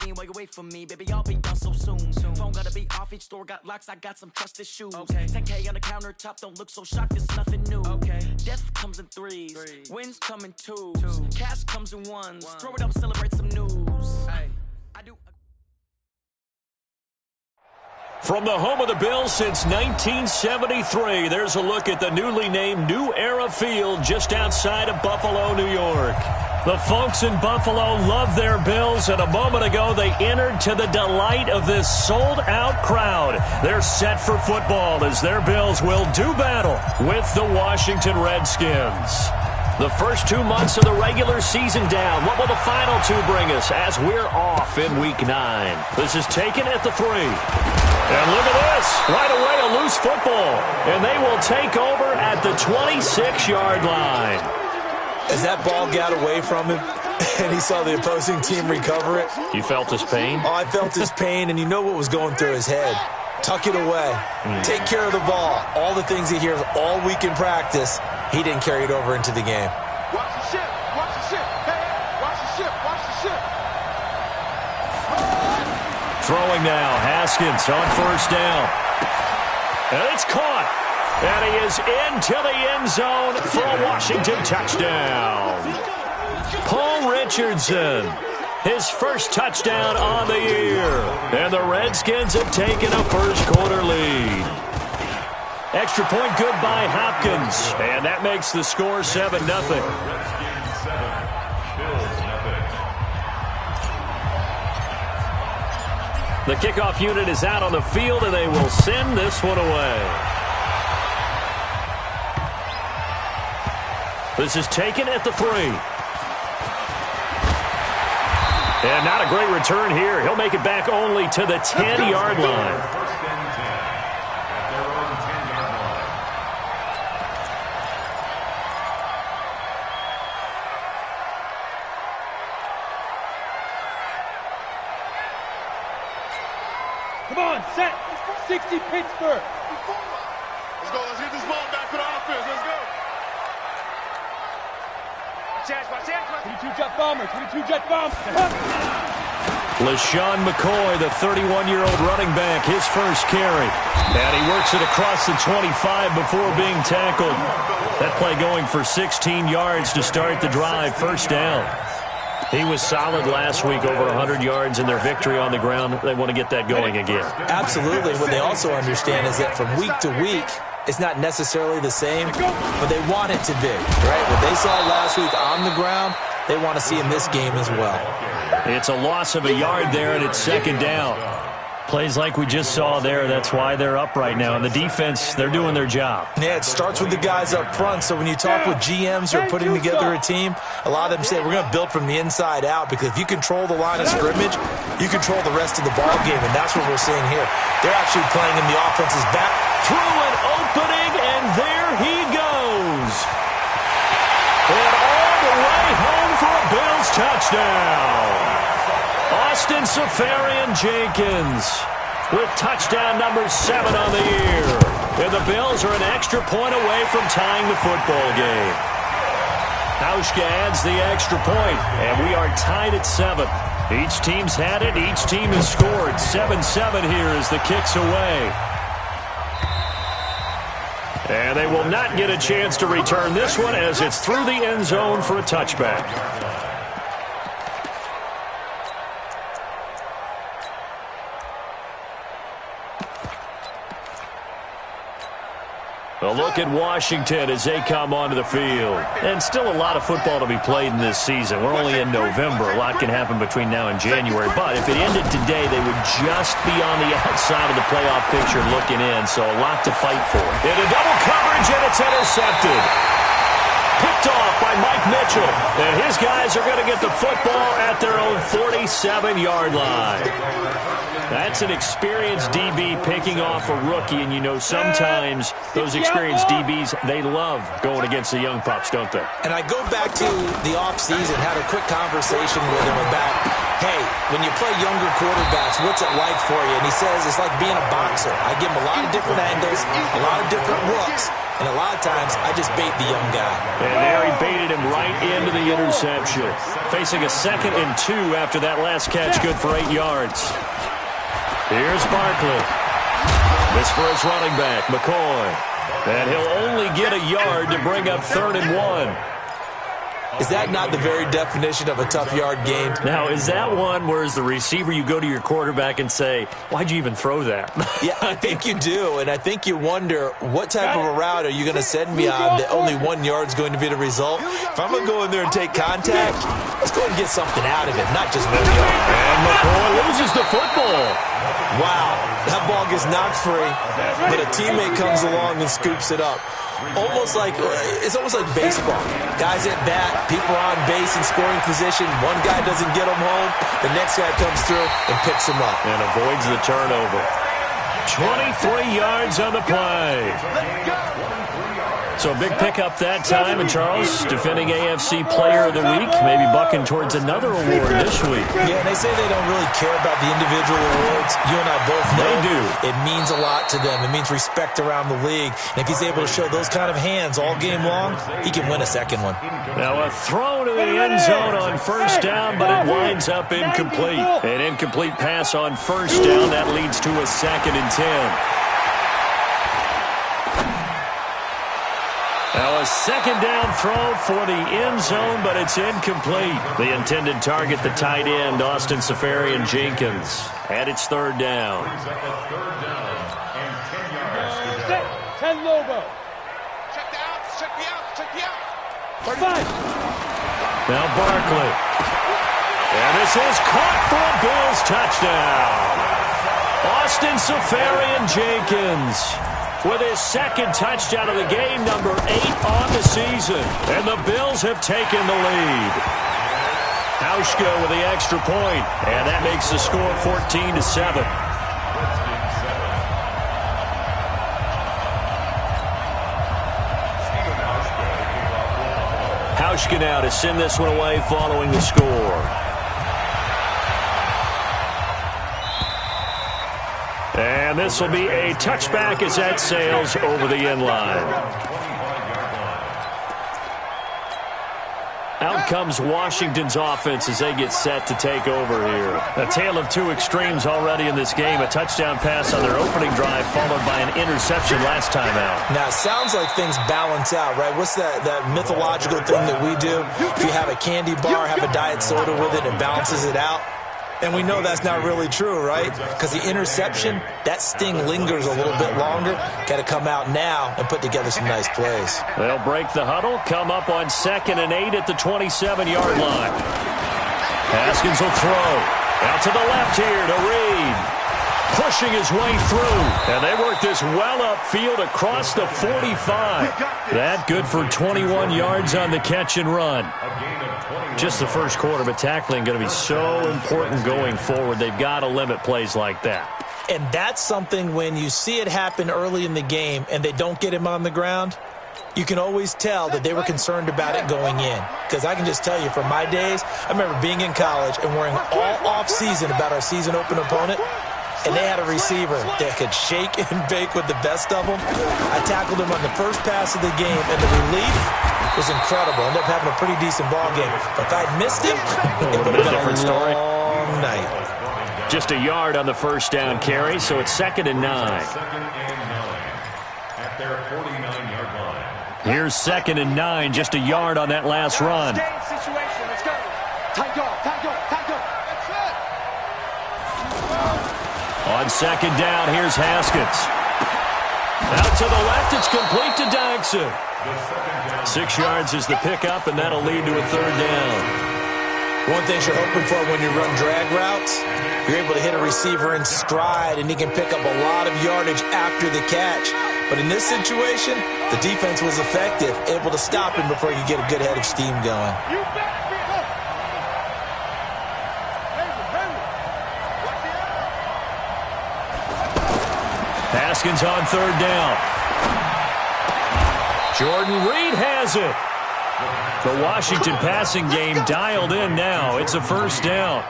While you wait for me, baby, I'll be done so soon. Phone gotta be off, each store got locks, I got some trusted shoes. 10K on the countertop, don't look so shocked, it's nothing new. Death comes in threes, wins come in twos, cash comes in ones. Throw it up, celebrate some news. I do. From the home of the Bills since 1973, there's a look at the newly named New Era Field just outside of Buffalo, New York. The folks in Buffalo love their Bills, and a moment ago they entered to the delight of this sold-out crowd. They're set for football as their Bills will do battle with the Washington Redskins. The first 2 months of the regular season down. What will the final two bring us as we're off in Week 9? This is taken at the 3. And look at this. Right away, a loose football. And they will take over at the 26-yard line. As that ball got away from him and he saw the opposing team recover it. You felt his pain? Oh, I felt his pain, and you know what was going through his head. Tuck it away. Take care of the ball. All the things he hears all week in practice, he didn't carry it over into the game. Watch the ship. Watch the ship. Hey, watch the ship. Watch the ship. Throwing now. Haskins on first down. And it's caught. And he is into the end zone for a Washington touchdown. Paul Richardson, his first touchdown on the year. And the Redskins have taken a first-quarter lead. Extra point good by Hopkins. And that makes the score 7-0. The kickoff unit is out on the field, and they will send this one away. This is taken at the 3. And not a great return here. He'll make it back only to the 10-yard line. Come on, set. 60 Pittsburgh. Let's go. Let's get this ball back for the offense. Let's go. 22-jet bomber. 22-jet bomber. LaShawn McCoy, the 31-year-old running back, his first carry. And he works it across the 25 before being tackled. That play going for 16 yards to start the drive. First down. He was solid last week, over 100 yards in their victory on the ground. They want to get that going again. Absolutely. What they also understand is that from week to week, it's not necessarily the same, but they want it to be, right? What they saw last week on the ground, they want to see in this game as well. It's a loss of a yard there, and it's second down. Plays like we just saw there, that's why they're up right now. And the defense, they're doing their job. Yeah, it starts with the guys up front. So when you talk with GMs who are putting together a team, a lot of them say we're going to build from the inside out, because if you control the line of scrimmage, you control the rest of the ball game, and that's what we're seeing here. They're actually playing in the offense's back. Through an opening, and there he goes. And all the way home for a Bills touchdown. Austin Seferian-Jenkins with touchdown number 7 on the year. And the Bills are an extra point away from tying the football game. Hauschka adds the extra point, and we are tied at 7. Each team's had it. Each team has scored. 7-7 here as the kick's away. And they will not get a chance to return this one as it's through the end zone for a touchback. A look at Washington as they come onto the field. And still a lot of football to be played in this season. We're only in November. A lot can happen between now and January. But if it ended today, they would just be on the outside of the playoff picture looking in. So a lot to fight for. Into double coverage, and it's intercepted. Picked off by Mike Mitchell. And his guys are going to get the football at their own 47-yard line. That's an experienced DB picking off a rookie, and you know sometimes those experienced DBs, they love going against the young pups, don't they? And I go back to the offseason, had a quick conversation with him about hey, when you play younger quarterbacks, what's it like for you? And he says it's like being a boxer. I give him a lot of different angles, a lot of different looks, and a lot of times I just bait the young guy. And there he baited him right into the interception. Facing a 2nd and 2 after that last catch, good for 8 yards. Here's Barkley. This for his running back, McCoy. And he'll only get a yard to bring up 3rd and 1. Is that not the very definition of a tough yard gain? Now, is that one where as the receiver you go to your quarterback and say, why'd you even throw that? Yeah, I think you do, and I think you wonder what type of a route are you going to send me on that only 1 yard's going to be the result? If I'm going to go in there and take contact, let's go and get something out of it, not just 1 yard. And McCoy loses the football. Wow, that ball gets knocked free, but a teammate comes along and scoops it up. It's almost like baseball. Guys at bat, people are on base in scoring position. One guy doesn't get them home. The next guy comes through and picks him up. And avoids the turnover. 23 yards on the play. So a big pickup that time. And Charles, defending AFC Player of the Week, maybe bucking towards another award this week. Yeah, and they say they don't really care about the individual awards. You and I both know they do. It means a lot to them. It means respect around the league. And if he's able to show those kind of hands all game long, he can win a second one. Now a throw to the end zone on 1st down, but it winds up incomplete. An incomplete pass on 1st down. That leads to a 2nd and 10. Now a 2nd down throw for the end zone, but it's incomplete. The intended target, the tight end, Austin Seferian-Jenkins. And it's 3rd down. 10 Lobo. Check the outs, check the outs, check the outs. 35. Now Barkley. And this is caught for a Bills touchdown. Austin Seferian-Jenkins with his 2nd touchdown of the game, number 8 on the season. And the Bills have taken the lead. Hauschka with the extra point, and that makes the score 14-7. Hauschka now to send this one away following the score. And this will be a touchback as that sails over the end line. Out comes Washington's offense as they get set to take over here. A tale of 2 extremes already in this game. A touchdown pass on their opening drive followed by an interception last time out. Now, it sounds like things balance out, right? What's that mythological thing that we do? If you have a candy bar, have a diet soda with it, it balances it out. And we know that's not really true, right? Because the interception, that sting lingers a little bit longer. Got to come out now and put together some nice plays. They'll break the huddle, come up on 2nd and 8 at the 27-yard line. Haskins will throw. Out to the left here to Reed. Pushing his way through. And they work this well upfield across the 45. That good for 21 yards on the catch and run. Just the first quarter, but tackling going to be so important going forward. They've got to limit plays like that. And that's something when you see it happen early in the game and they don't get him on the ground, you can always tell that they were concerned about it going in. Because I can just tell you, from my days, I remember being in college and worrying all off-season about our season open opponent. And they had a receiver that could shake and bake with the best of them. I tackled him on the first pass of the game, and the relief was incredible. Ended up having a pretty decent ball game. But if I'd missed him, it would have been a long night. Just a yard on the 1st down carry, so it's 2nd and 9. At their 49-yard line. Here's 2nd and 9, just a yard on that last run. Situation, let's go. Tight go, tight go, tight go. That's it. On 2nd down, here's Haskins. Out to the left, it's complete to Dodson. 6 yards is the pickup, and that'll lead to a 3rd down. One thing you're hoping for when you run drag routes, you're able to hit a receiver in stride, and he can pick up a lot of yardage after the catch. But in this situation, the defense was effective, able to stop him before he could get a good head of steam going. Haskins on 3rd down. Jordan Reed has it. The Washington passing game dialed in now. It's a 1st down.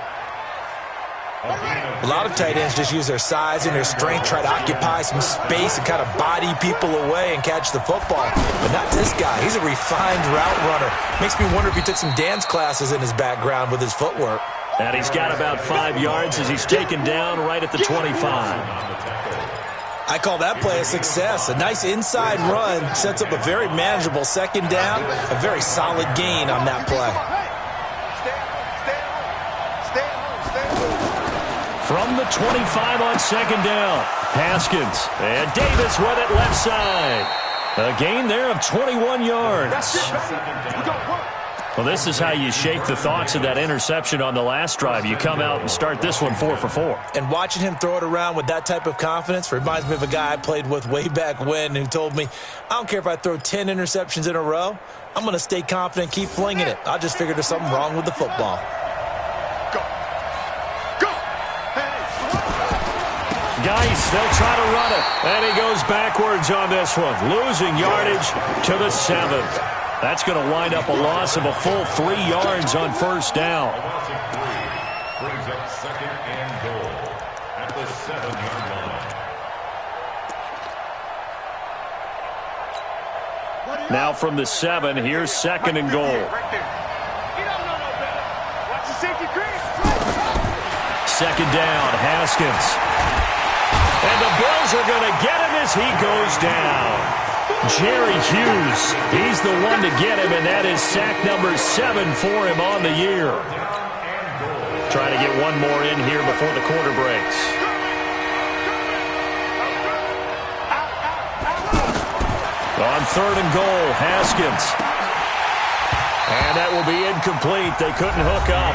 A lot of tight ends just use their size and their strength, try to occupy some space and kind of body people away and catch the football. But not this guy. He's a refined route runner. Makes me wonder if he took some dance classes in his background with his footwork. And he's got about 5 yards as he's taken down right at the 25. I call that play a success. A nice inside run sets up a very manageable second down, a very solid gain on that play. From the 25 on second down, Haskins. And Davis with it left side. A gain there of 21 yards. Well, this is how you shake the thoughts of that interception on the last drive. You come out and start this one 4 for 4. And watching him throw it around with that type of confidence reminds me of a guy I played with way back when who told me, I don't care if I throw 10 interceptions in a row. I'm going to stay confident, keep flinging it. I just figured there's something wrong with the football. Geis, they'll try to run it. And he goes backwards on this one, losing yardage to the 7th. That's going to wind up a loss of a full 3 yards on first down. Brings up second and goal at the 7-yard line. Now from the 7, here's second and goal. Second down, Haskins. And the Bills are going to get him as he goes down. Jerry Hughes, he's the one to get him, and that is sack number 7 for him on the year. Trying to get one more in here before the quarter breaks. On third and goal, Haskins. And that will be incomplete. They couldn't hook up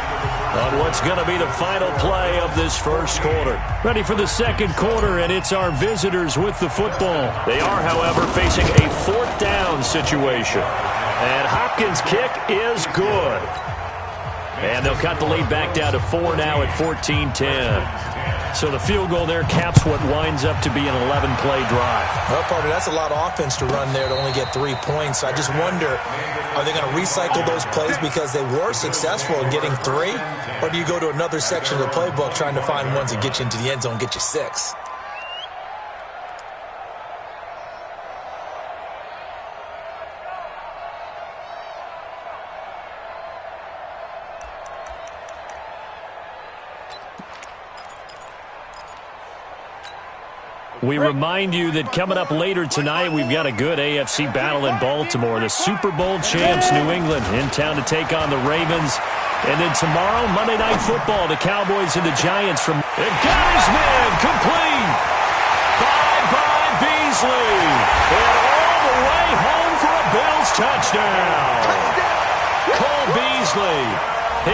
on what's going to be the final play of this first quarter. Ready for the second quarter, and it's our visitors with the football. They are, however, facing a fourth down situation. And Hopkins' kick is good. And they'll cut the lead back down to 4 now at 14-10. So the field goal there caps what winds up to be an 11-play drive. Well, partner, that's a lot of offense to run there to only get 3 points. I just wonder, are they going to recycle those plays because they were successful in getting 3? Or do you go to another section of the playbook trying to find ones that get you into the end zone and get you 6? We remind you that coming up later tonight, we've got a good AFC battle in Baltimore. The Super Bowl champs, New England, in town to take on the Ravens. And then tomorrow, Monday Night Football, the Cowboys and the Giants from... And got his man, complete! By Beasley! And all the way home for a Bills touchdown! Cole Beasley,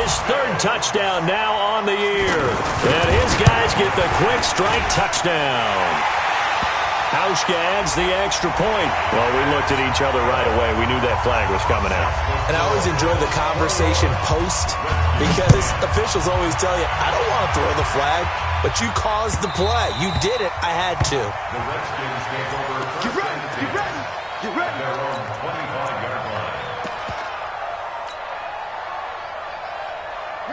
his 3rd touchdown now on the year. And his guys get the quick strike touchdown. Hauschka adds the extra point. Well, we looked at each other right away. We knew that flag was coming out. And I always enjoy the conversation post because officials always tell you, I don't want to throw the flag, but you caused the play. You did it. I had to. The Redskins take over. Get ready. Get ready. Get ready. Their own 25-yard line.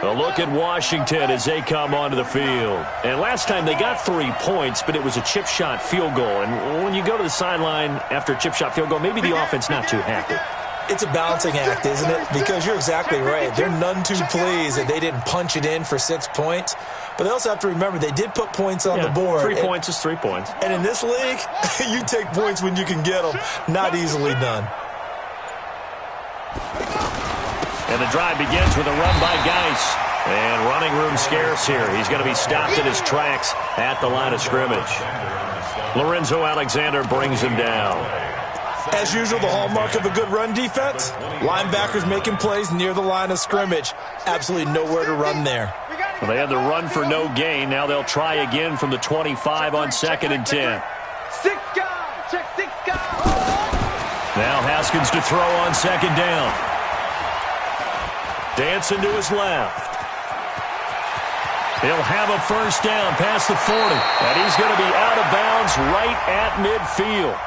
A look at Washington as they come onto the field. And last time they got 3 points, but it was a chip shot field goal. And when you go to the sideline after a chip shot field goal, maybe the offense not too happy. It's a balancing act, isn't it? Because you're exactly right. They're none too pleased that they didn't punch it in for 6 points. But they also have to remember they did put points on the board. 3 points is 3 points. And in this league, you take points when you can get them. Not easily done. And the drive begins with a run by Geis. And running room scarce here. He's going to be stopped in his tracks at the line of scrimmage. Lorenzo Alexander brings him down. As usual, the hallmark of a good run defense, linebackers making plays near the line of scrimmage. Absolutely nowhere to run there. Well, they had the run for no gain. Now they'll try again from the 25 on 2nd and 10. 6 guys. Check 6 guys. Now Haskins to throw on 2nd down. Dancing to his left. He'll have a first down past the 40. And he's going to be out of bounds right at midfield.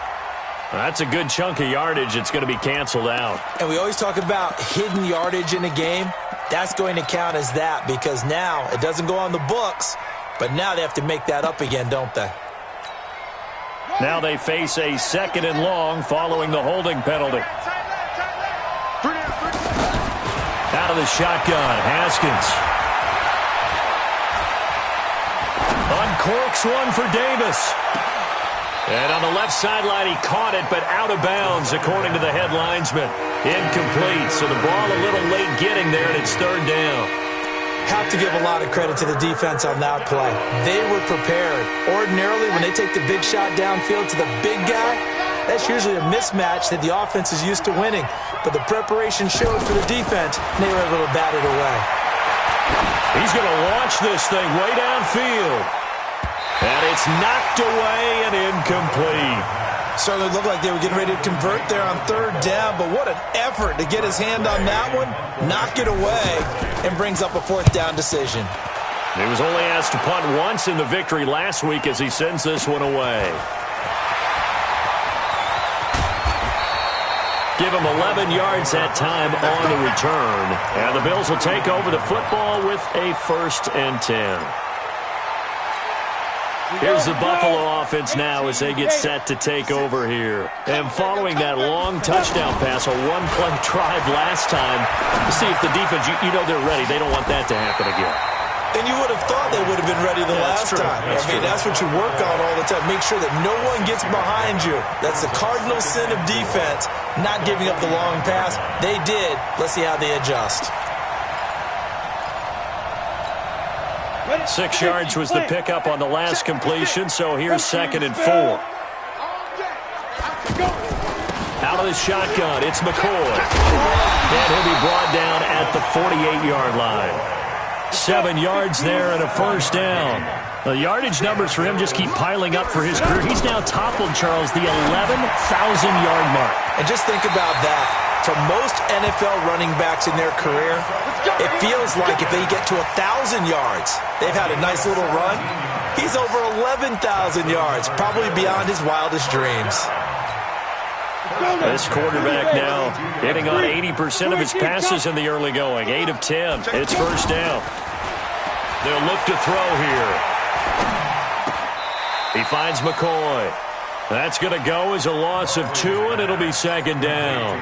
That's a good chunk of yardage. It's going to be canceled out. And we always talk about hidden yardage in a game. that's going to count as that because now it doesn't go on the books, but now they have to make that up again, don't they? Now they face a 2nd and long following the holding penalty. Out of the shotgun, Haskins. Uncorks one for Davis. And on the left sideline, he caught it, but out of bounds, according to the head linesman. Incomplete, so the ball a little late getting there, and it's 3rd down. Have to give a lot of credit to the defense on that play. They were prepared. Ordinarily, when they take the big shot downfield to the big guy, that's usually a mismatch that the offense is used to winning. But the preparation showed for the defense, and they were able to bat it away. He's going to launch this thing way downfield. And it's knocked away and incomplete. Certainly looked like they were getting ready to convert there on 3rd down, but what an effort to get his hand on that one, knock it away, and brings up a 4th down decision. He was only asked to punt once in the victory last week as he sends this one away. Give him 11 yards that time on the return. And the Bills will take over the football with a 1st and 10. Here's the Buffalo offense now as they get set to take over here. And following that long touchdown pass, a one-play drive last time, to see if the defense, you know they're ready. They don't want that to happen again. And you would have thought they would have been ready the last time. That's what you work on all the time. Make sure that no one gets behind you. That's the cardinal sin of defense, not giving up the long pass. They did. Let's see how they adjust. 6 yards was the pickup on the last completion, so here's 2nd and 4. Out of the shotgun, it's McCoy. And he'll be brought down at the 48-yard line. 7 yards there and a 1st down. The yardage numbers for him just keep piling up for his career. He's now toppled, Charles, the 11,000-yard mark. And just think about that. For most NFL running backs in their career, it feels like if they get to 1,000 yards, they've had a nice little run. He's over 11,000 yards, probably beyond his wildest dreams. This quarterback now hitting on 80% of his passes in the early going. 8 of 10. It's 1st down. They'll look to throw here. He finds McCoy. That's going to go as a loss of 2, and it'll be 2nd down.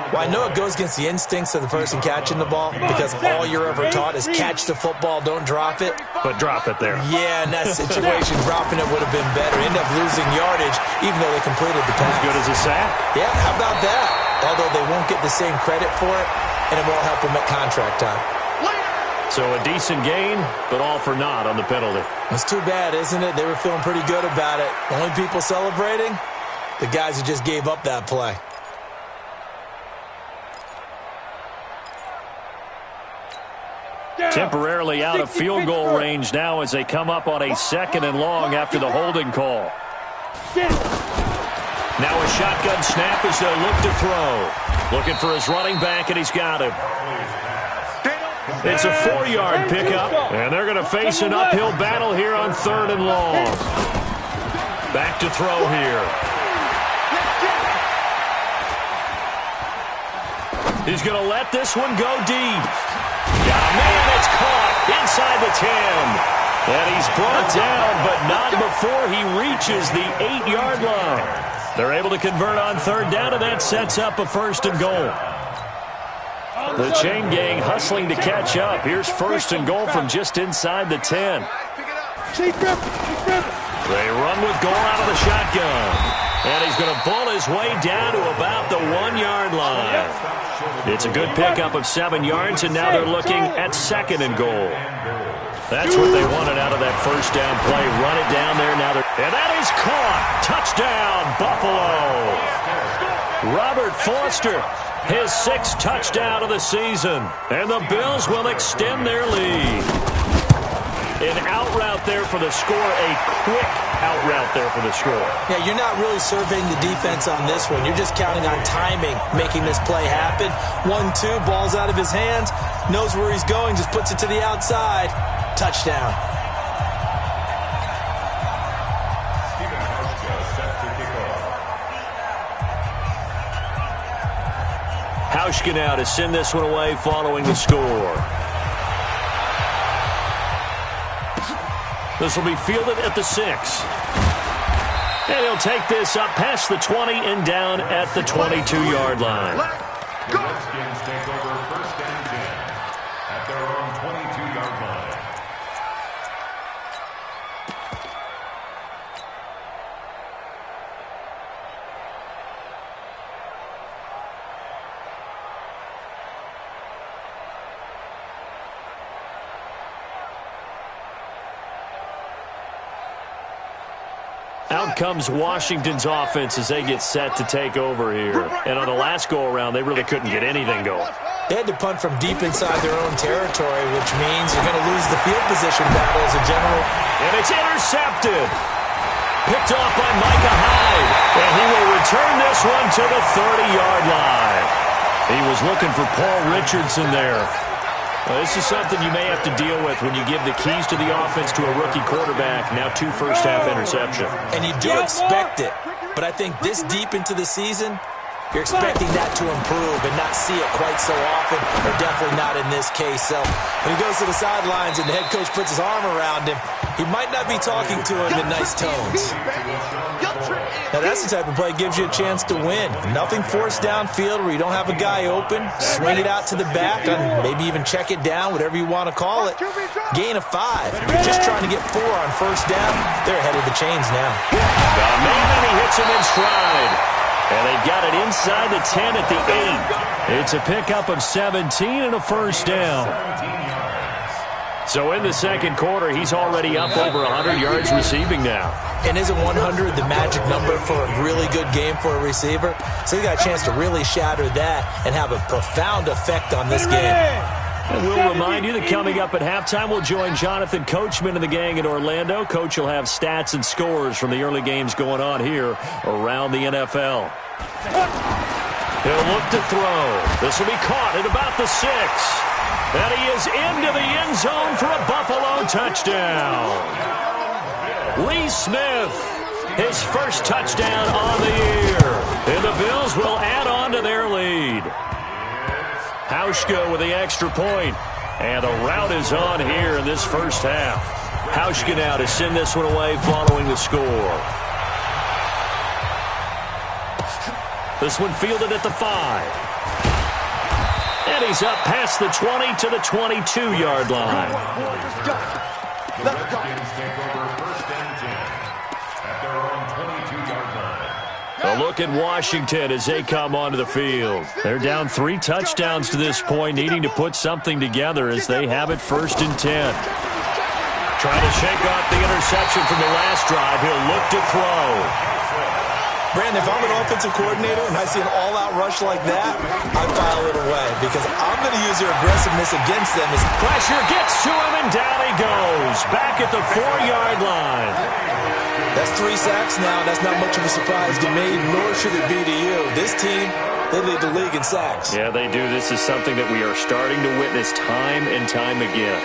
Well, I know it goes against the instincts of the person catching the ball because all you're ever taught is catch the football, don't drop it. But drop it there. Yeah, in that situation, dropping it would have been better. End up losing yardage, even though they completed the pass. As good as a sack? Yeah, how about that? Although they won't get the same credit for it, and it won't help them at contract time. So a decent gain, but all for naught on the penalty. It's too bad, isn't it? They were feeling pretty good about it. The only people celebrating, the guys who just gave up that play. Temporarily out of field goal range now as they come up on a 2nd and long after the holding call. Now a shotgun snap as they'll look to throw. Looking for his running back, and he's got him. It's a 4-yard pickup, and they're going to face an uphill battle here on 3rd and long. Back to throw here. He's going to let this one go deep. Got a man, it's caught inside the 10. And he's brought down, but not before he reaches the 8-yard line. They're able to convert on 3rd down, and that sets up a 1st and goal. The chain gang hustling to catch up. Here's 1st and goal from just inside the 10. They run with goal out of the shotgun. And he's going to bull his way down to about the 1-yard line. It's a good pickup of 7 yards, and now they're looking at 2nd and goal. That's what they wanted out of that 1st down play. Run it down there now. And that is caught. Touchdown, Buffalo. Robert Foster, his 6th touchdown of the season. And the Bills will extend their lead. An out route there for the score. A quick out route there for the score. Yeah, you're not really surveying the defense on this one. You're just counting on timing, making this play happen. 1-2, ball's out of his hands. Knows where he's going, just puts it to the outside. Touchdown. Hauschka now to send this one away following the score. This will be fielded at the 6. And he'll take this up past the 20 and down at the 22-yard line. The Redskins take over first and 10 at their own 22-yard line. Out comes Washington's offense as they get set to take over here. And on the last go-around, they really couldn't get anything going. They had to punt from deep inside their own territory, which means you're going to lose the field position battle as a general. And it's intercepted. Picked off by Micah Hyde. And he will return this one to the 30-yard line. He was looking for Paul Richardson there. Well, this is something you may have to deal with when you give the keys to the offense to a rookie quarterback. Now 2 first-half interceptions. And you do expect it. But I think this deep into the season, you're expecting that to improve and not see it quite so often, or definitely not in this case. So when he goes to the sidelines and the head coach puts his arm around him, he might not be talking to him in nice tones. Now that's the type of play that gives you a chance to win. Nothing forced downfield where you don't have a guy open. Swing it out to the back and maybe even check it down, whatever you want to call it. Gain of 5. If you're just trying to get 4 on first down, they're ahead of the chains now. Maybe he hits him in stride. And they've got it inside the 10 at the 8. It's a pickup of 17 and a first down. So in the second quarter, he's already up over 100 yards receiving now. And isn't 100 the magic number for a really good game for a receiver? So he got a chance to really shatter that and have a profound effect on this game. And we'll remind you that coming up at halftime, we'll join Jonathan Coachman and the gang in Orlando. Coach will have stats and scores from the early games going on here around the NFL. He'll look to throw. This will be caught at about the 6. And he is into the end zone for a Buffalo touchdown. Lee Smith, his first touchdown on the year. And the Bills will add on to their lead. Hauschka with the extra point. And the route is on here in this first half. Hauschka now to send this one away following the score. This one fielded at the 5. And he's up past the 20 to the 22-yard line. The Redskins take over first and 10 at their own 22-yard line. A look at Washington as they come onto the field. They're down 3 touchdowns to this point, needing to put something together as they have it first and 10. Trying to shake off the interception from the last drive. He'll look to throw. Brandon, if I'm an offensive coordinator and I see an all-out rush like that, I file it away because I'm going to use their aggressiveness against them. Pressure gets to him, and down he goes. Back at the 4-yard line. That's 3 sacks now. That's not much of a surprise to me, nor should it be to you. This team, they lead the league in sacks. Yeah, they do. This is something that we are starting to witness time and time again.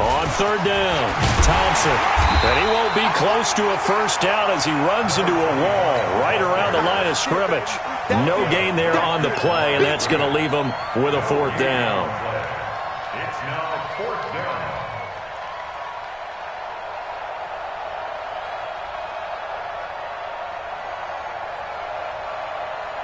On third down, Thompson. And he won't be close to a first down as he runs into a wall right around the line of scrimmage. No gain there on the play, and that's going to leave him with a 4th down. It's now 4th down.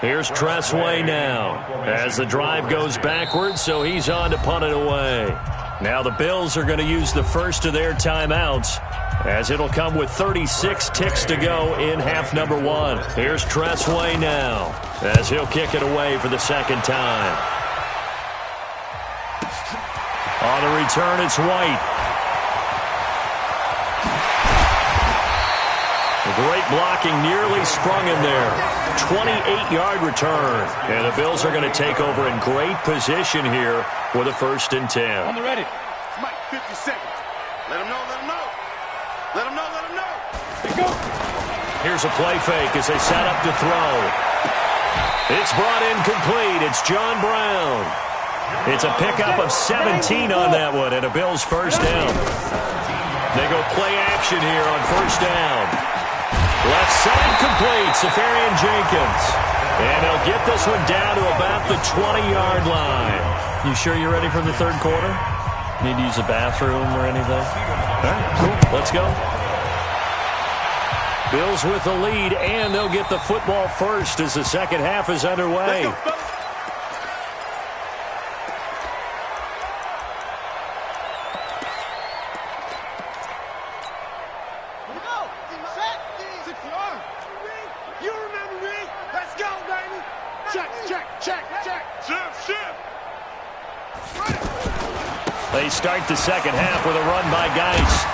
Here's Tressway now as the drive goes backwards, so he's on to punt it away. Now the Bills are going to use the first of their timeouts as it'll come with 36 ticks to go in half number 1. Here's Tressway now as he'll kick it away for the second time. On the return, it's White. Great blocking, nearly sprung him there. 28-yard return. And the Bills are going to take over in great position here with a 1st and 10. On the ready. Mike, 50 seconds. Let him know, let him know. Let him know, let him know. Here go. Here's a play fake as they set up to throw. It's brought in complete. It's John Brown. It's a pickup of 17 on that one and a Bills first down. They go play action here on first down. Left side complete, Safarian Jenkins. And they'll get this one down to about the 20-yard line. You sure you're ready for the third quarter? Need to use a bathroom or anything? All right, cool. Let's go. Bills with the lead, and they'll get the football first as the second half is underway. They start the second half with a run by Geis.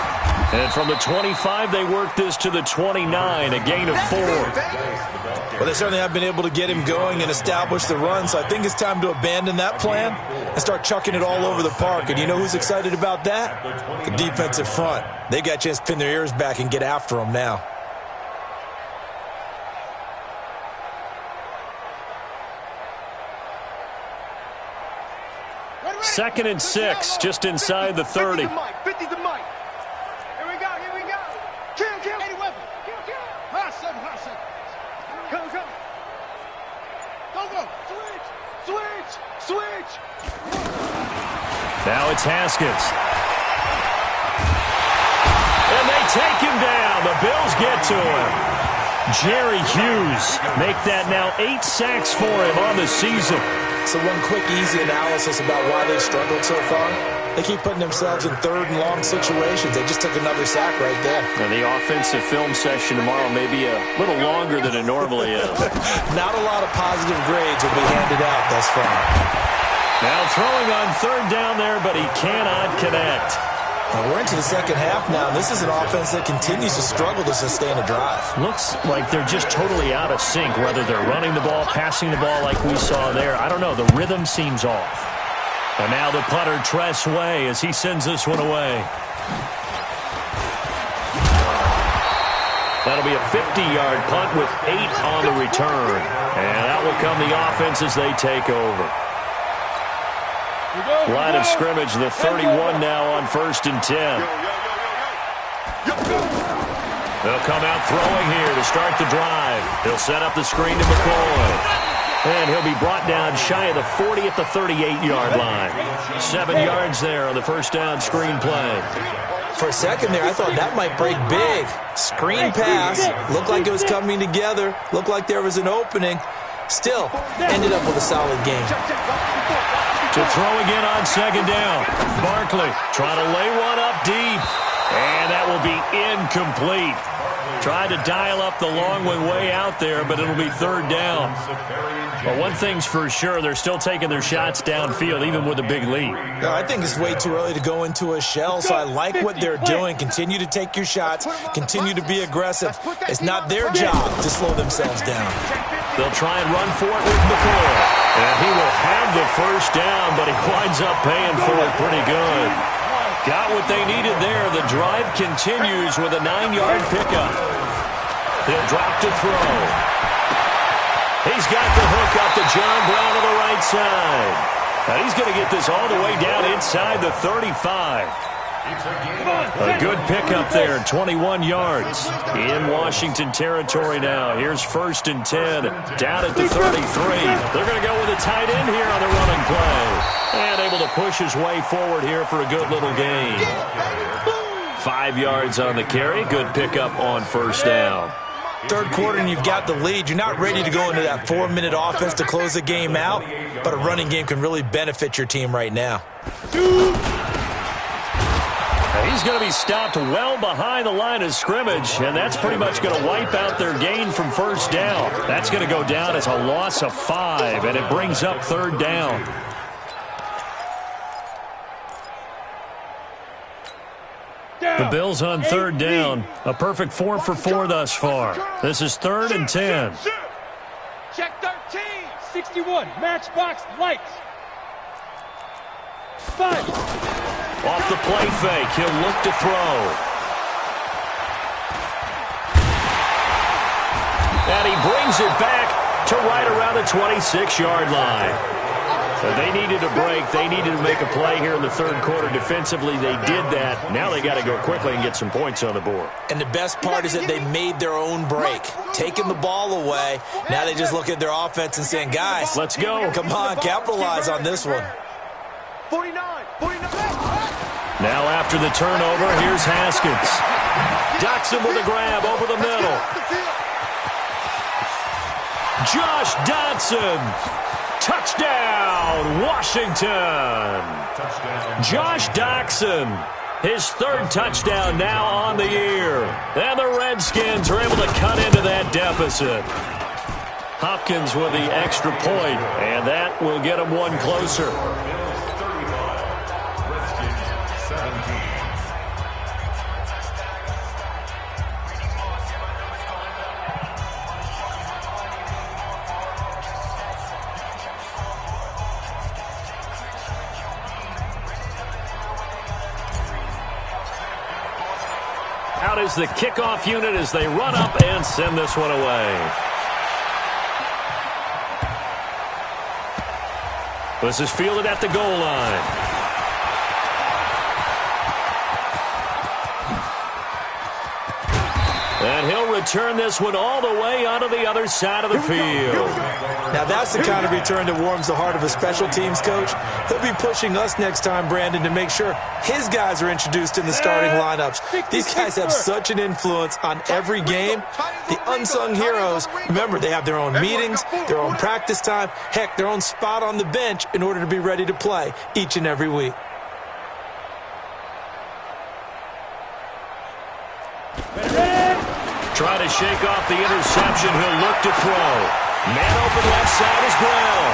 And from the 25, they work this to the 29, a gain of 4. Well, they certainly have been able to get him going and establish the run, so I think it's time to abandon that plan and start chucking it all over the park. And you know who's excited about that? The defensive front. They got a chance to pin their ears back and get after him now. Second and 6, just inside the 30. 50 to Mike. Here we go. Kill. Any weapon. Kill. High seven. Go. Switch. Now it's Haskins. And they take him down. The Bills get to him. Jerry Hughes make that now 8 sacks for him on the season. So one quick, easy analysis about why they've struggled so far. They keep putting themselves in third and long situations. They just took another sack right there. And the offensive film session tomorrow may be a little longer than it normally is. Not a lot of positive grades will be handed out thus far. Now throwing on third down there, but he cannot connect. Well, we're into the second half now. This is an offense that continues to struggle to sustain a drive. Looks like they're just totally out of sync, whether they're running the ball, passing the ball like we saw there. I don't know. The rhythm seems off. And now the punter, Tress Way, as he sends this one away. That'll be a 50-yard punt with 8 on the return. And that will come the offense as they take over. Line of scrimmage, the 31 now on 1st and 10. They'll come out throwing here to start the drive. He'll set up the screen to McCoy. And he'll be brought down shy of the 40 at the 38-yard line. 7 yards there on the first down screen play. For a second there, I thought that might break big. Screen pass. Looked like it was coming together. Looked like there was an opening. Still, ended up with a solid game. To throw again on second down. Barkley trying to lay one up deep. And that will be incomplete. Tried to dial up the long one way out there, but it'll be third down. But one thing's for sure, they're still taking their shots downfield, even with a big lead. No, I think it's way too early to go into a shell, so I like what they're doing. Continue to take your shots. Continue to be aggressive. It's not their job to slow themselves down. They'll try and run for it with McCoy. And he will have the first down, but he winds up paying for it pretty good. Got what they needed there. The drive continues with a 9-yard pickup. He'll drop to throw. He's got the hook up to John Brown to the right side. Now he's going to get this all the way down inside the 35. A good pickup there, 21 yards. In Washington territory now. Here's 1st and 10, down at the 33. They're going to go with a tight end here on the running play. And able to push his way forward here for a good little gain. 5 yards on the carry. Good pickup on first down. Third quarter and you've got the lead. You're not ready to go into that 4-minute offense to close the game out, but a running game can really benefit your team right now. He's going to be stopped well behind the line of scrimmage, and that's pretty much going to wipe out their gain from first down. That's going to go down as a loss of 5, and it brings up third down. The Bills on third down. A perfect 4 for 4 thus far. This is 3rd and 10. Check 13. 61. Matchbox lights. 5. Off the play fake. He'll look to throw. And he brings it back to right around the 26-yard line. So they needed a break. They needed to make a play here in the third quarter. Defensively, they did that. Now they got to go quickly and get some points on the board. And the best part is that they made their own break, taking the ball away. Now they just look at their offense and saying, guys, let's go. Come on, capitalize on this one. 49. Now after the turnover, here's Haskins. Dotson with a grab over the middle. Josh Dotson. Touchdown, Washington. Josh Dotson. His third touchdown now on the year. And the Redskins are able to cut into that deficit. Hopkins with the extra point, and that will get him one closer. Out is the kickoff unit as they run up and send this one away. This is fielded at the goal line. And he'll return this one all the way onto the other side of the field. Now that's the kind of return that warms the heart of a special teams coach. He'll be pushing us next time, Brandon, to make sure his guys are introduced in the starting lineups. These guys have such an influence on every game. The unsung heroes, remember, they have their own meetings, their own practice time, heck, their own spot on the bench in order to be ready to play each and every week. Trying to shake off the interception. He'll look to throw. Man open left side is Brown.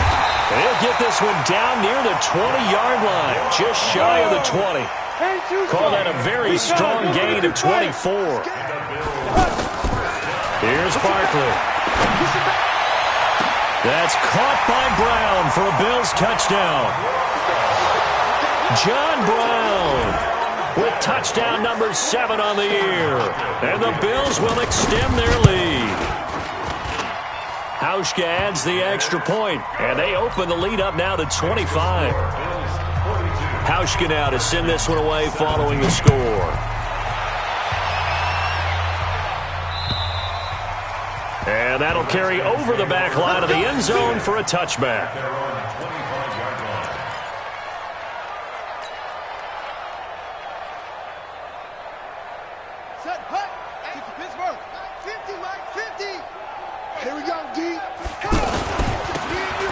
And he'll get this one down near the 20-yard line, just shy of the 20. Call that a very strong gain of 24. Here's Barkley. That's caught by Brown for a Bills touchdown. John Brown with touchdown number 7 on the year. And the Bills will extend their lead. Hauschka adds the extra point, and they open the lead up now to 25. Hauschka now to send this one away following the score. And that'll carry over the back line of the end zone for a touchback.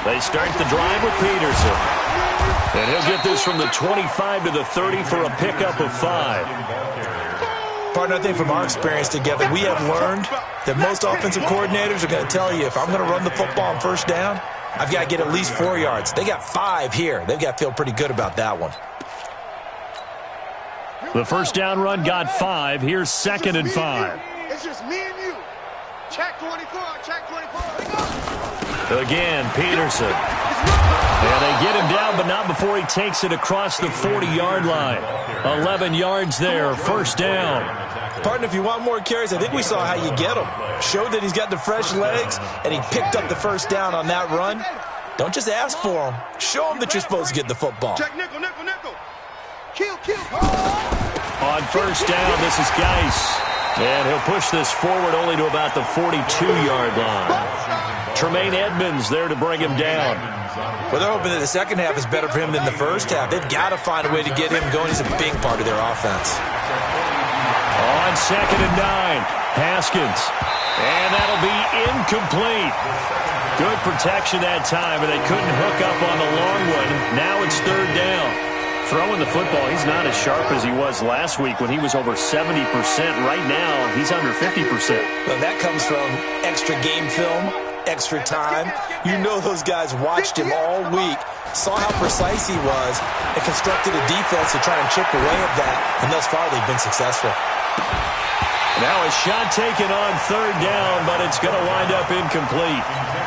They start the drive with Peterson. And he'll get this from the 25 to the 30 for a pickup of 5. Partner, I think from our experience together, we have learned that most offensive coordinators are going to tell you, if I'm going to run the football on first down, I've got to get at least 4 yards. They got 5 here. They've got to feel pretty good about that one. The first down run got 5. Here's 2nd and 5. It's just me and you. Check 24, check 24. Again, Peterson. And they get him down, but not before he takes it across the 40-yard line. 11 yards there, first down. Partner, if you want more carries, I think we saw how you get him. Showed that he's got the fresh legs, and he picked up the first down on that run. Don't just ask for him. Show him that you're supposed to get the football. Check nickel, nickel, nickel. Kill, kill. On first down, this is Geis. And he'll push this forward only to about the 42-yard line. Tremaine Edmonds there to bring him down. Well, they're hoping that the second half is better for him than the first half. They've got to find a way to get him going. He's a big part of their offense. On 2nd and 9, Haskins. And that'll be incomplete. Good protection that time, but they couldn't hook up on the long one. Now it's 3rd down. Throwing the football, he's not as sharp as he was last week when he was over 70%. Right now, he's under 50%. Well, that comes from extra game film, extra time. You know those guys watched him all week, saw how precise he was, and constructed a defense to try and chip away at that. And thus far, they've been successful. Now a shot taken on 3rd down, but it's going to wind up incomplete.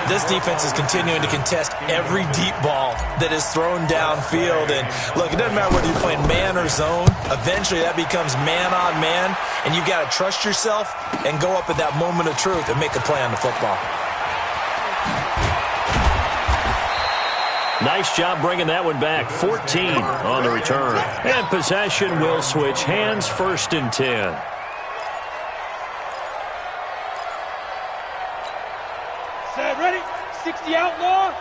This defense is continuing to contest every deep ball that is thrown downfield. And look, it doesn't matter whether you're playing man or zone. Eventually that becomes man on man, and you've got to trust yourself and go up at that moment of truth and make a play on the football. Nice job bringing that one back. 14 on the return. And possession will switch hands, 1st and 10. Set, ready? 60 outlaw.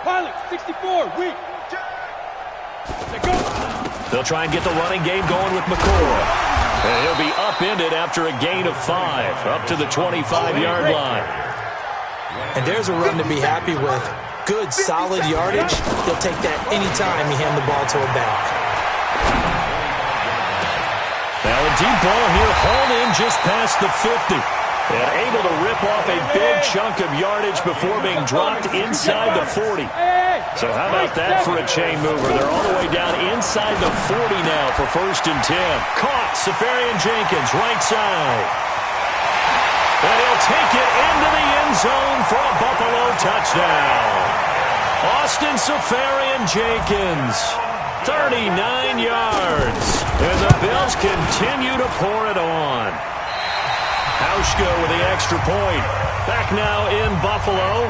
Pilot, 64, weak. Let go. They'll try and get the running game going with McCoy. And he'll be upended after a gain of 5, up to the 25-yard line. And there's a run to be happy with. Good, solid yardage. He'll take that anytime you hand the ball to him back. Now a deep ball here, hauled in just past the 50. And able to rip off a big chunk of yardage before being dropped inside the 40. So how about that for a chain mover? They're all the way down inside the 40 now for 1st and 10. Caught, Safarian Jenkins, right side. And he'll take it into the end zone for a Buffalo touchdown. Austin Safarian Jenkins, 39 yards. And the Bills continue to pour it on. Hauschka with the extra point. Back now in Buffalo.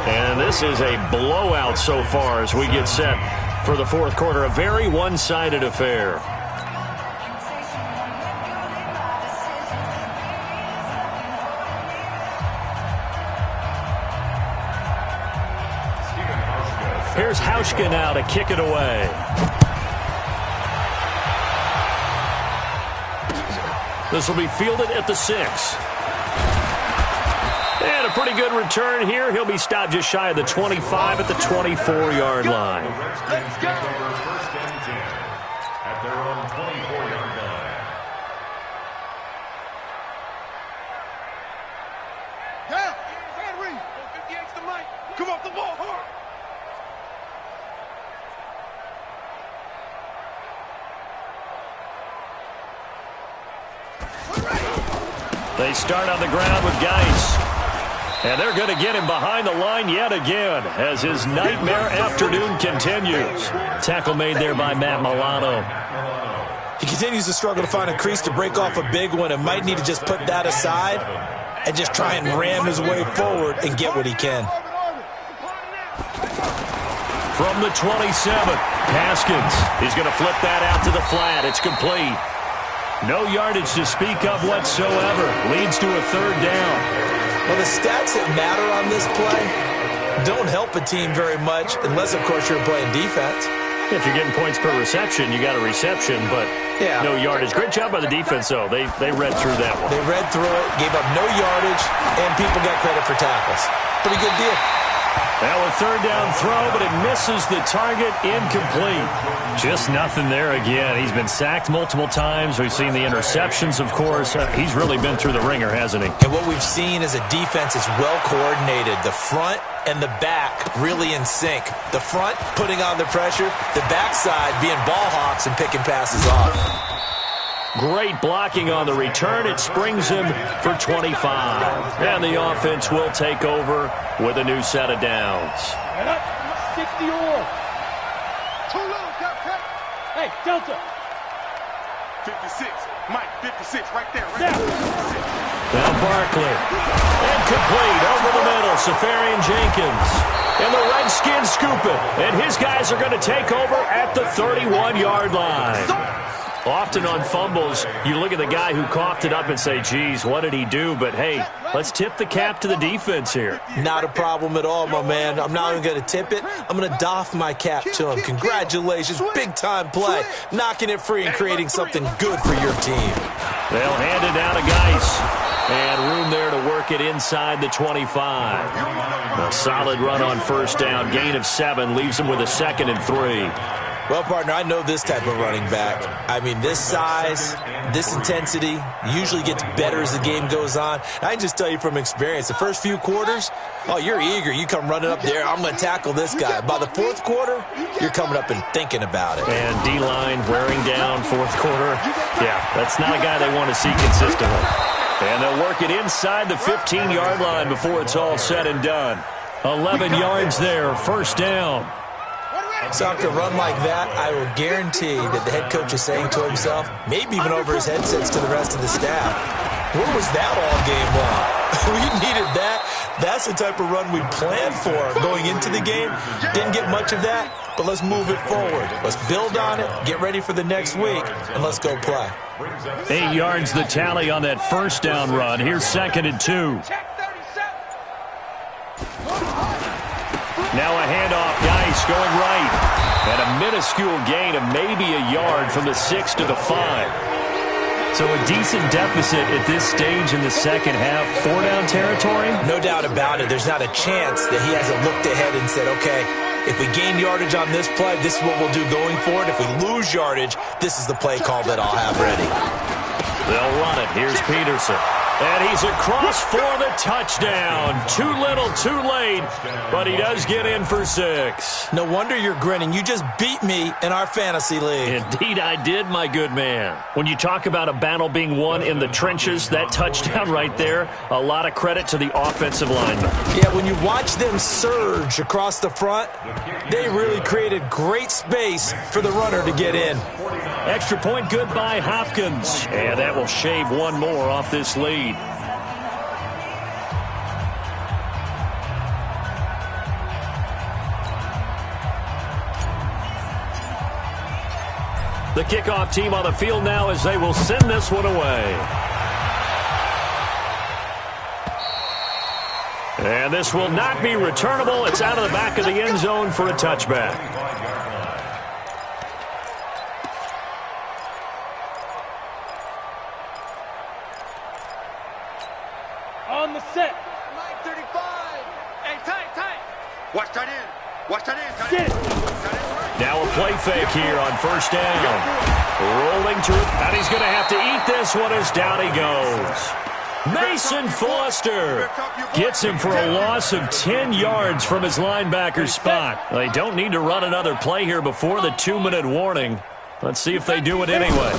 And this is a blowout so far as we get set for the 4th quarter. A very one-sided affair. Here's Hauschka now to kick it away. This will be fielded at the 6. And a pretty good return here. He'll be stopped just shy of the 25 at the 24-yard line. Let's go. 1st and 10 at their own 24-yard line. Down. Hand read. 58's the mic. Come off the ball hard. They start on the ground with Geis. And they're going to get him behind the line yet again as his nightmare afternoon continues. Tackle made there by Matt Milano. He continues to struggle to find a crease to break off a big one and might need to just put that aside and just try and ram his way forward and get what he can. From the 27, Haskins. He's going to flip that out to the flat. It's complete. No yardage to speak of whatsoever. Leads to a 3rd down. Well, the stats that matter on this play don't help a team very much unless, of course, you're playing defense. If you're getting points per reception, you got a reception, but no yardage. Great job by the defense, though. They read through that one. They read through it, gave up no yardage, and people got credit for tackles. Pretty good deal. Now a 3rd down throw, but it misses the target, incomplete. Just nothing there again. He's been sacked multiple times. We've seen the interceptions, of course. He's really been through the ringer, hasn't he? And what we've seen is a defense is well coordinated. The front and the back really in sync. The front putting on the pressure, the backside being ball hawks and picking passes off. Great blocking on the return. It springs him for 25. And the offense will take over with a new set of downs. 60 or. Too low, Captain. Hey, Delta. 56. Mike, 56 right there. Now Barkley. Incomplete over the middle. Safarian Jenkins. And the Redskins scoop it. And his guys are going to take over at the 31-yard line. Often on fumbles, you look at the guy who coughed it up and say, geez, what did he do? But, hey, let's tip the cap to the defense here. Not a problem at all, my man. I'm not even going to tip it. I'm going to doff my cap to him. Congratulations. Big-time play. Knocking it free and creating something good for your team. They'll hand it down to Geis. And room there to work it inside the 25. A solid run on 1st down. Gain of 7 leaves them with a 2nd and 3. Well, partner, I know this type of running back. I mean, this size, this intensity usually gets better as the game goes on. I can just tell you from experience, the first few quarters, oh, you're eager. You come running up there, I'm going to tackle this guy. By the 4th quarter, you're coming up and thinking about it. And D-line wearing down 4th quarter. Yeah, that's not a guy they want to see consistently. And they'll work it inside the 15-yard line before it's all said and done. 11 yards there, 1st down. So after a run like that, I will guarantee that the head coach is saying to himself, maybe even over his headsets to the rest of the staff, where was that all game long? We needed that. That's the type of run we planned for going into the game. Didn't get much of that, but let's move it forward. Let's build on it, get ready for the next week, and let's go play. 8 yards the tally on that 1st down run. Here's 2nd and 2. Now a handoff. Geis going right. And a minuscule gain of maybe a yard from the 6 to the 5. So a decent deficit at this stage in the second half. 4-down territory? No doubt about it. There's not a chance that he hasn't looked ahead and said, okay, if we gain yardage on this play, this is what we'll do going forward. If we lose yardage, this is the play call that I'll have ready. They'll run it. Here's Peterson. And he's across for the touchdown. Too little, too late, but he does get in for 6. No wonder you're grinning. You just beat me in our fantasy league. Indeed I did, my good man. When you talk about a battle being won in the trenches, that touchdown right there, a lot of credit to the offensive linemen. Yeah, when you watch them surge across the front, they really created great space for the runner to get in. Extra point good by Hopkins. And that will shave one more off this lead. The kickoff team on the field now as they will send this one away. And this will not be returnable. It's out of the back of the end zone for a touchback. On the set. 9:35. Hey, tight. Watch that in. Get it. Now a play fake here on first down. Rolling to it. And he's going to have to eat this one as down he goes. Mason Foster gets him for a loss of 10 yards from his linebacker spot. They don't need to run another play here before the 2-minute warning. Let's see if they do it anyway.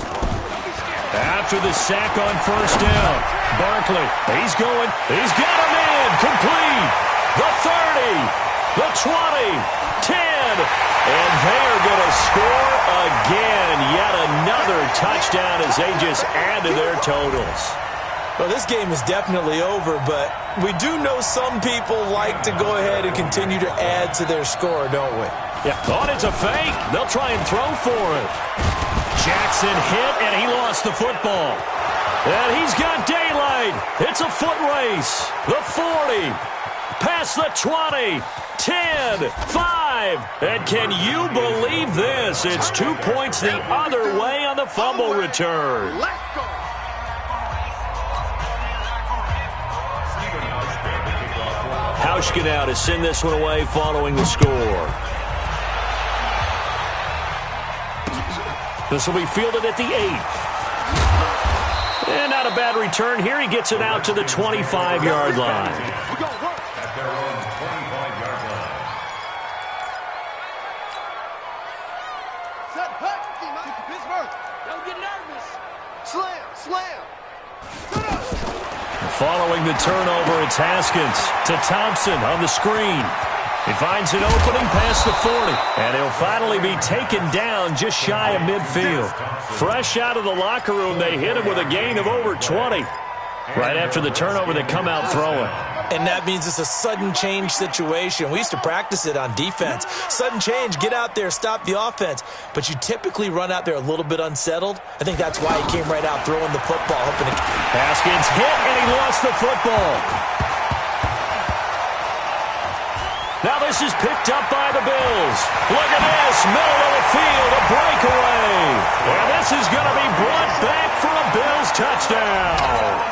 After the sack on first down, Barkley, he's going. He's got him in. Complete. The 30, the 20, 10. And they are going to score again. Yet another touchdown as they just add to their totals. Well, this game is definitely over, but we do know some people like to go ahead and continue to add to their score, don't we? Yeah. Oh, it's a fake. They'll try and throw for it. Jackson hit, and he lost the football. And he's got daylight. It's a foot race. The 40, past the 20, 10, 5. And can you believe this? It's 2 points the other way on the fumble return. Let's go. Hauschka now to send this one away following the score. This will be fielded at the 8th. And not a bad return here. He gets it out to the 25-yard line. At their own 25-yard line. Set, hut. Pittsburgh. Don't get nervous. Slam. Set up. Following the turnover, it's Haskins to Thompson on the screen. He finds an opening past the 40, and he'll finally be taken down just shy of midfield. Fresh out of the locker room, they hit him with a gain of over 20. Right after the turnover, they come out throwing. And that means it's a sudden change situation. We used to practice it on defense. Sudden change, get out there, stop the offense. But you typically run out there a little bit unsettled. I think that's why he came right out throwing the football. Hoping to... Haskins hit, and he lost the football. Now this is picked up by the Bills. Look at this, middle of the field, a breakaway. And this is going to be brought back for a Bills touchdown.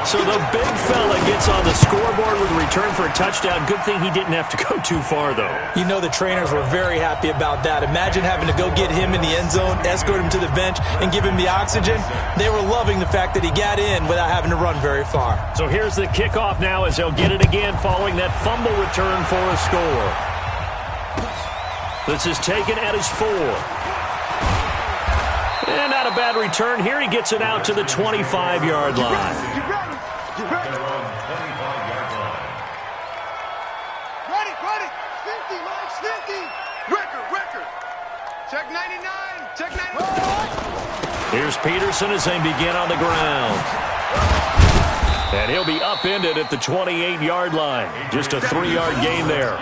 So the big fella gets on the scoreboard with a return for a touchdown. Good thing he didn't have to go too far, though. You know the trainers were very happy about that. Imagine having to go get him in the end zone, escort him to the bench, and give him the oxygen. They were loving the fact that he got in without having to run very far. So here's the kickoff now as they'll get it again following that fumble return for a score. This is taken at his 4. And not a bad return here. He gets it out to the 25-yard line. At their own 25-yard line. Ready. Stinky, Mike, stinky. Record. Check 99. Check 99. Here's Peterson as they begin on the ground. And he'll be upended at the 28-yard line. Just a 3-yard gain there.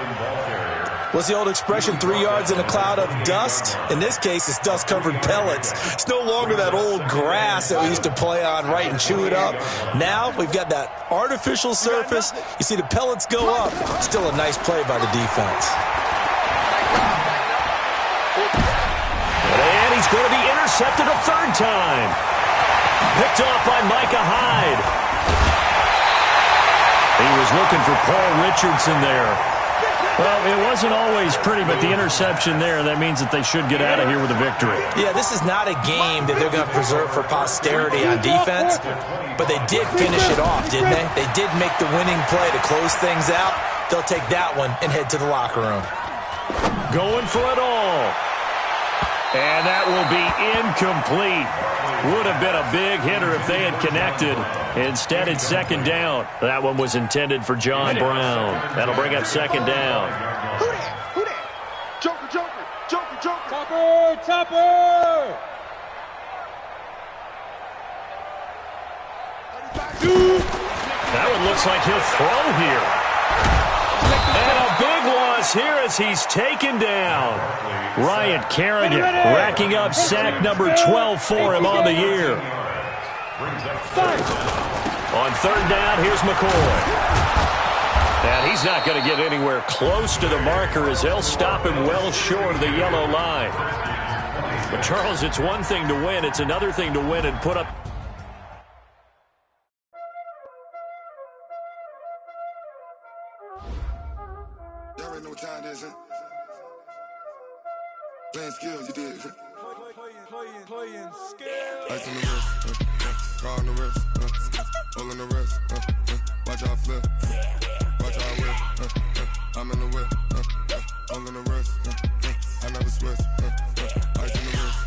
What's the old expression, 3 yards in a cloud of dust? In this case, it's dust-covered pellets. It's no longer that old grass that we used to play on, right, and chew it up. Now we've got that artificial surface. You see the pellets go up. Still a nice play by the defense. he's going to be intercepted a third time. Picked off by Micah Hyde. He was looking for Paul Richardson there. Well, it wasn't always pretty, but the interception there, that means that they should get out of here with a victory. Yeah, this is not a game that they're going to preserve for posterity on defense, but they did finish it off, didn't they? They did make the winning play to close things out. They'll take that one and head to the locker room. Going for it all. And that will be incomplete. Would have been a big hitter if they had connected. Instead, it's second down. That one was intended for John Brown. That'll bring up second down. Who that? Who that? Joker, Joker, Joker, Joker. Topper, Topper. That one looks like he'll throw here. And a big loss here as he's taken down. Ryan Kerrigan racking up sack number 12 for him on the year. On third down, here's McCoy. And he's not going to get anywhere close to the marker as they'll stop him well short of the yellow line. But, Charles, it's one thing to win. It's another thing to win and put up. Y'all already know what time it is, huh? Playing skills, you did. Playing skills. Ice on the wrist, car on the wrist, hole in the wrist, watch out flip, watch out whip, I'm in the whip, hole in the wrist, I never switch, ice on the wrist,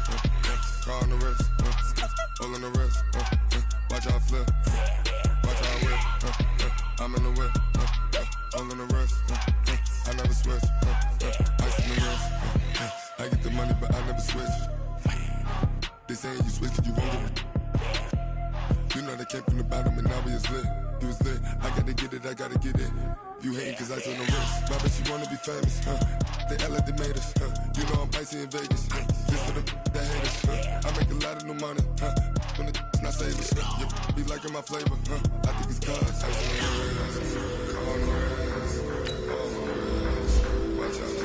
car on the wrist, hole in the wrist, watch out flip, watch out whip, I'm in the whip, hole in the wrist, I never switch, ice on the wrist, I get the money but I never switch. They saying you switch cause you won't get it. You know they came from the bottom and now we is lit. You was lit, I gotta get it, I gotta get it. You hating cause ice on the wrist. My bitch, you wanna be famous, They act like they made us, You know I'm icy in Vegas, This for the that hate us, I make a lot of new money, When it's not savers, You be liking my flavor, I think it's cause ice on the wrist, on the wrist, on the wrist. Watch out,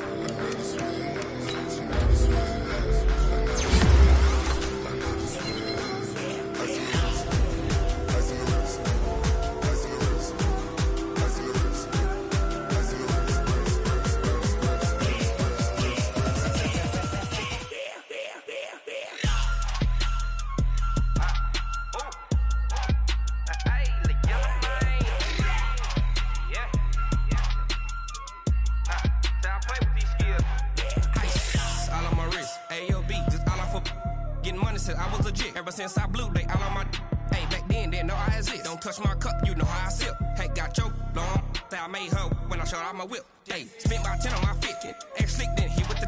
I never switch, you never switch. Ever since I blew, they all on my. Hey, back then, didn't know I exist. Don't touch my cup, you know how I sip. Hey, got your long. Say I made her when I showed out my whip. Hey, spent my 10 on my fit. Ex-slick, then hit with the.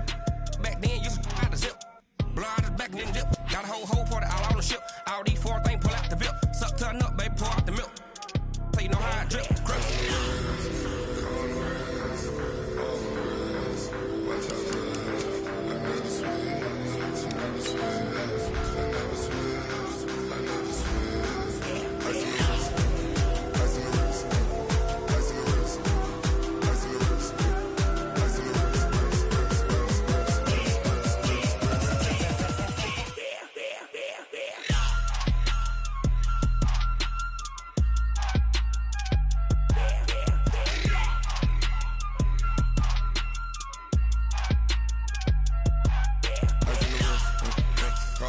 Back then, used to out the zip. Blow out his back, then dip. Got a whole party all on the ship. All these four things, pull out the VIP. Suck, turn up, baby, pour out the milk. So you know how I drip.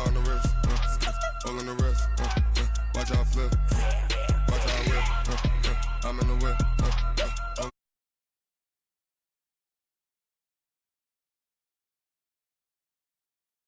on the wrist, all on the wrist.